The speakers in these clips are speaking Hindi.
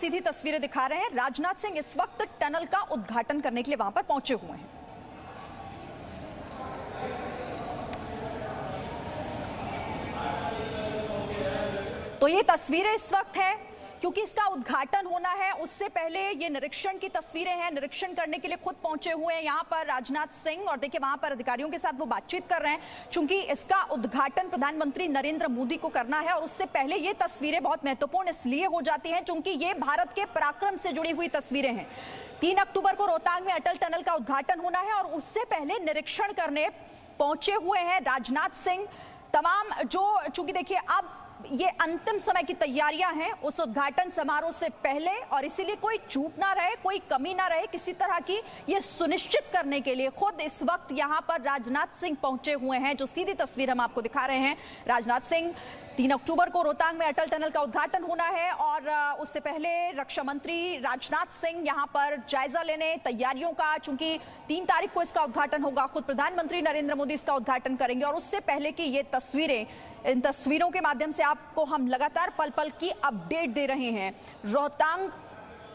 सीधी तस्वीरें दिखा रहे हैं। राजनाथ सिंह इस वक्त टनल का उद्घाटन करने के लिए वहां पर पहुंचे हुए हैं। तो ये तस्वीरें इस वक्त है क्योंकि इसका उद्घाटन होना है, उससे पहले ये निरीक्षण की तस्वीरें हैं। निरीक्षण करने के लिए खुद पहुंचे हुए हैं यहाँ पर राजनाथ सिंह, और देखिए वहां पर अधिकारियों के साथ वो बातचीत कर रहे हैं क्योंकि इसका उद्घाटन प्रधानमंत्री नरेंद्र मोदी को करना है। और उससे पहले ये तस्वीरें बहुत महत्वपूर्ण इसलिए हो जाती हैं क्योंकि ये भारत के पराक्रम से जुड़ी हुई तस्वीरें हैं। 3 अक्टूबर को रोहतांग में अटल टनल का उद्घाटन होना है और उससे पहले निरीक्षण करने पहुंचे हुए हैं राजनाथ सिंह। तमाम जो चूंकि देखिए अब ये अंतिम समय की तैयारियां हैं उस उद्घाटन समारोह से पहले, और इसीलिए कोई चूक ना रहे, कोई कमी ना रहे किसी तरह की, ये सुनिश्चित करने के लिए खुद इस वक्त यहां पर राजनाथ सिंह पहुंचे हुए हैं। जो सीधी तस्वीर हम आपको दिखा रहे हैं, राजनाथ सिंह 3 अक्टूबर को रोहतांग में अटल टनल का उद्घाटन होना है और उससे पहले रक्षा मंत्री राजनाथ सिंह यहां पर जायजा लेने तैयारियों का, चूंकि 3 तारीख को इसका उद्घाटन होगा, खुद प्रधानमंत्री नरेंद्र मोदी इसका उद्घाटन करेंगे। और उससे पहले की ये तस्वीरें, इन तस्वीरों के माध्यम से आपको हम लगातार पल पल की अपडेट दे रहे हैं। रोहतांग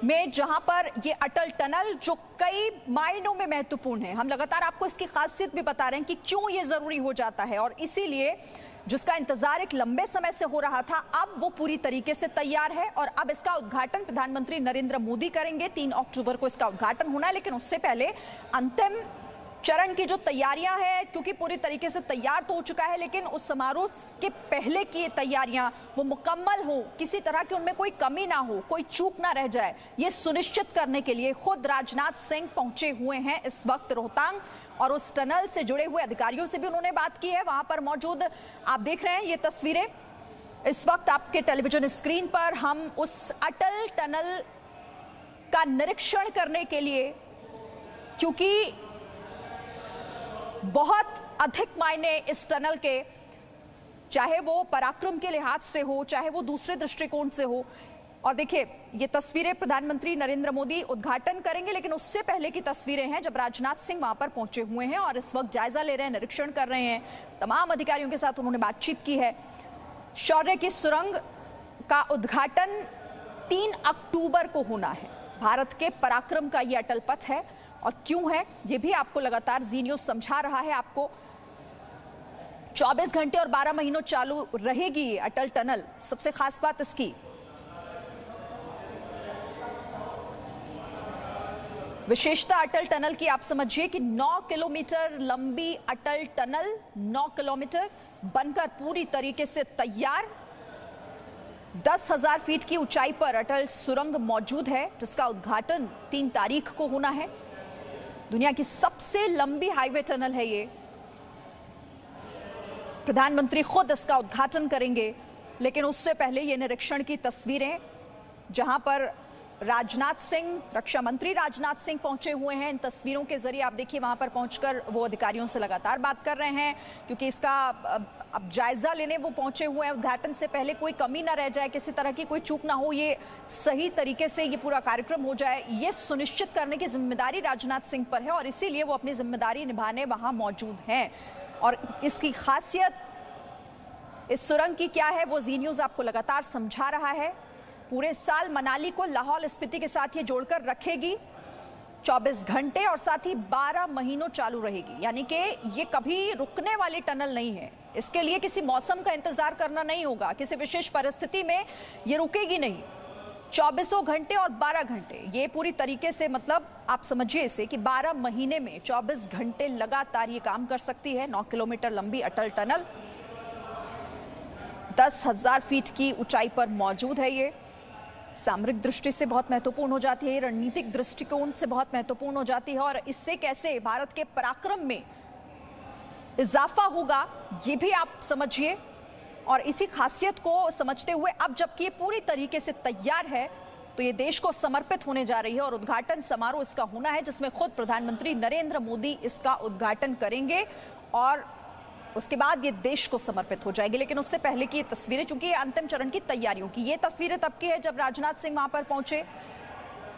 में जहां पर ये अटल टनल जो कई मायनों में महत्वपूर्ण है, हम लगातार आपको इसकी खासियत भी बता रहे हैं कि क्यों ये जरूरी हो जाता है, और इसीलिए जिसका इंतजार एक लंबे समय से हो रहा था अब वो पूरी तरीके से तैयार है। और अब इसका उद्घाटन प्रधानमंत्री नरेंद्र मोदी करेंगे। 3 अक्टूबर को इसका उद्घाटन होना है, लेकिन उससे पहले अंतिम चरण की जो तैयारियां हैं, क्योंकि पूरी तरीके से तैयार तो हो चुका है, लेकिन उस समारोह के पहले की तैयारियां वो मुकम्मल हो, किसी तरह की उनमें कोई कमी ना हो, कोई चूक ना रह जाए, ये सुनिश्चित करने के लिए खुद राजनाथ सिंह पहुंचे हुए हैं इस वक्त रोहतांग। और उस टनल से जुड़े हुए अधिकारियों से भी उन्होंने बात की है। वहां पर मौजूद आप देख रहे हैं ये तस्वीरें इस वक्त आपके टेलीविजन स्क्रीन पर। हम उस अटल टनल का निरीक्षण करने के लिए, क्योंकि बहुत अधिक मायने इस टनल के, चाहे वो पराक्रम के लिहाज से हो, चाहे वो दूसरे दृष्टिकोण से हो। और देखिए ये तस्वीरें प्रधानमंत्री नरेंद्र मोदी उद्घाटन करेंगे, लेकिन उससे पहले की तस्वीरें हैं जब राजनाथ सिंह वहां पर पहुंचे हुए हैं और इस वक्त जायजा ले रहे हैं, निरीक्षण कर रहे हैं। तमाम अधिकारियों के साथ उन्होंने बातचीत की है। शौर्य की सुरंग का उद्घाटन 3 अक्टूबर को होना है। भारत के पराक्रम का ये अटल पथ है, और क्यों है ये भी आपको लगातार जी न्यूज़ समझा रहा है। आपको 24 घंटे और 12 महीनों चालू रहेगी अटल टनल। सबसे खास बात इसकी, विशेषता अटल टनल की आप समझिए कि 9 किलोमीटर लंबी अटल टनल, 9 किलोमीटर बनकर पूरी तरीके से तैयार। 10,000 फीट की ऊंचाई पर अटल सुरंग मौजूद है, जिसका उद्घाटन 3 तारीख को होना है। दुनिया की सबसे लंबी हाईवे टनल है ये। प्रधानमंत्री खुद इसका उद्घाटन करेंगे, लेकिन उससे पहले ये निरीक्षण की तस्वीरें जहां पर राजनाथ सिंह, रक्षा मंत्री राजनाथ सिंह पहुंचे हुए हैं। इन तस्वीरों के जरिए आप देखिए वहां पर पहुंचकर वो अधिकारियों से लगातार बात कर रहे हैं, क्योंकि इसका अब जायजा लेने वो पहुंचे हुए हैं। उद्घाटन से पहले कोई कमी ना रह जाए, किसी तरह की कोई चूक ना हो, ये सही तरीके से ये पूरा कार्यक्रम हो जाए, ये सुनिश्चित करने की जिम्मेदारी राजनाथ सिंह पर है, और इसीलिए वो अपनी जिम्मेदारी निभाने वहां मौजूद हैं। और इसकी खासियत इस सुरंग की क्या है वो जी न्यूज़ आपको लगातार समझा रहा है। पूरे साल मनाली को लाहौल स्पीति के साथ ये जोड़कर रखेगी, 24 घंटे और साथ ही 12 महीनों चालू रहेगी। यानी कि ये कभी रुकने वाली टनल नहीं है। इसके लिए किसी मौसम का इंतजार करना नहीं होगा, किसी विशेष परिस्थिति में ये रुकेगी नहीं। 24 घंटे और 12 घंटे, ये पूरी तरीके से, मतलब आप समझिए इसे कि 12 महीने में 24 घंटे लगातार ये काम कर सकती है। 9 किलोमीटर लंबी अटल टनल 10,000 फीट की ऊंचाई पर मौजूद है। ये सामरिक दृष्टि से बहुत महत्वपूर्ण हो जाती है, रणनीतिक दृष्टिकोण से बहुत महत्वपूर्ण हो जाती है, और इससे कैसे भारत के पराक्रम में इजाफा होगा ये भी आप समझिए। और इसी खासियत को समझते हुए अब जबकि ये पूरी तरीके से तैयार है, तो ये देश को समर्पित होने जा रही है, और उद्घाटन समारोह इसका होना है जिसमें खुद प्रधानमंत्री नरेंद्र मोदी इसका उद्घाटन करेंगे, और उसके बाद ये देश को समर्पित हो जाएगी। लेकिन उससे पहले की ये तस्वीरें, चूंकि ये अंतिम चरण की तैयारियों की, ये तस्वीरें तब की है जब राजनाथ सिंह वहां पर पहुंचे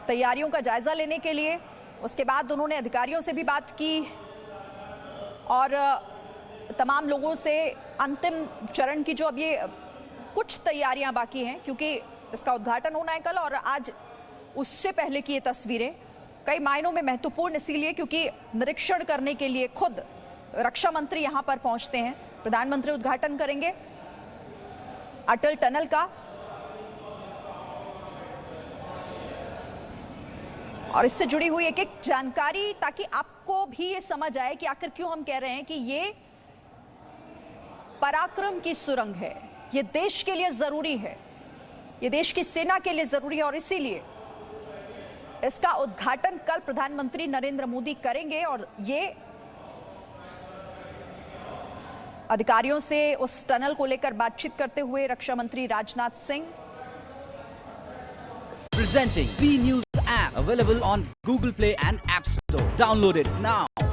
तैयारियों का जायजा लेने के लिए। उसके बाद उन्होंने अधिकारियों से भी बात की और तमाम लोगों से अंतिम चरण की जो अब ये कुछ तैयारियां बाकी हैं, क्योंकि इसका उद्घाटन होना है कल, और आज उससे पहले की ये तस्वीरें कई मायनों में महत्वपूर्ण इसीलिए क्योंकि निरीक्षण करने के लिए खुद रक्षा मंत्री यहां पर पहुंचते हैं। प्रधानमंत्री उद्घाटन करेंगे अटल टनल का, और इससे जुड़ी हुई एक एक जानकारी ताकि आपको भी ये समझ आए कि आखिर क्यों हम कह रहे हैं कि ये पराक्रम की सुरंग है, ये देश के लिए जरूरी है, ये देश की सेना के लिए जरूरी है, और इसीलिए इसका उद्घाटन कल प्रधानमंत्री नरेंद्र मोदी करेंगे। और ये अधिकारियों से उस टनल को लेकर बातचीत करते हुए रक्षा मंत्री Rajnath Singh. Presenting V News app available on Google Play and App Store. Download it now.